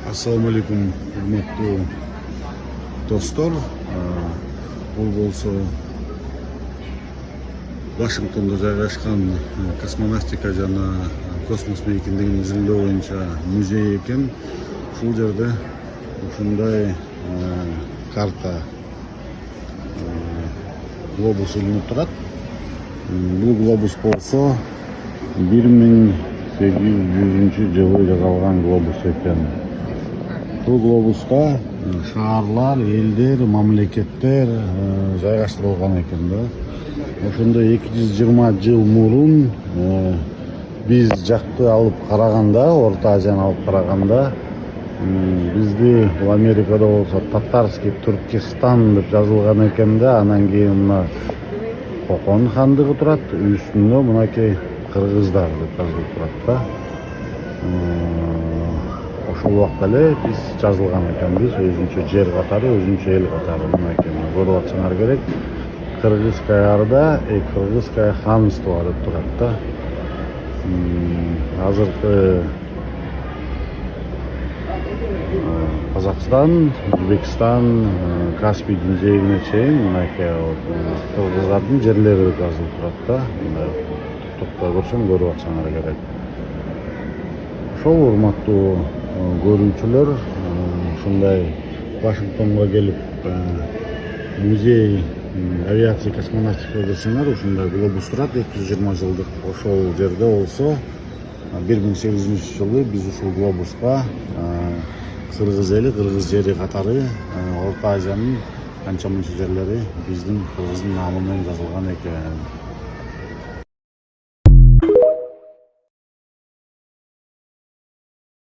Assalamu alaikum, hurmatli dostlar. Бұл болса Вашингтонда жайгашкан космонавтика жана космос мейкиндигин изилдөө боюнча музей экен. Ушул жерде ушундай карта глобус илинип турат. Бул глобус болсо 1800 жылы жасалган глобус экен. Бул глобуста шаарлар, элдер, мамлекеттер жайгаштырылган экен да. Ошондо 220 жыл мурун биз жакты алып караганда, Орто Азияны алып караганда, бизди бул Америкада болсо Татарский Туркестан деп жазылган экен да. Анан кийин мына Кокон хандыгы турат, үстүндө мынакей кыргыздар деп жазылып турат да. Ошол убакта эле биз жазылган экенбиз, өзүнчө жер катары, өзүнчө эл катары. Мынакей көрүп атсаңар керек. Кыргызская Орда, Кыргызская ханство деп турат да. Азыркы Казакстан, Өзбекстан, Каспий деңгээлине чейин мынакей кыргыздардын жерлери жазылып турат да. Токтой көрсөң көрүп атсаңар керек. Ошол урматтуу көрүүчүлөр, ушундай Вашингтонго келип музей авиация космонавтика десеңер, ушундай глобус турат 220 жылдык. Ошол жерде болсо 1800 жылы биз ушул глобуска кыргыз эли, кыргыз жери катары Орто Азиянын канча мынча жерлери биздин кыргыздын наамы менен жазылган экен.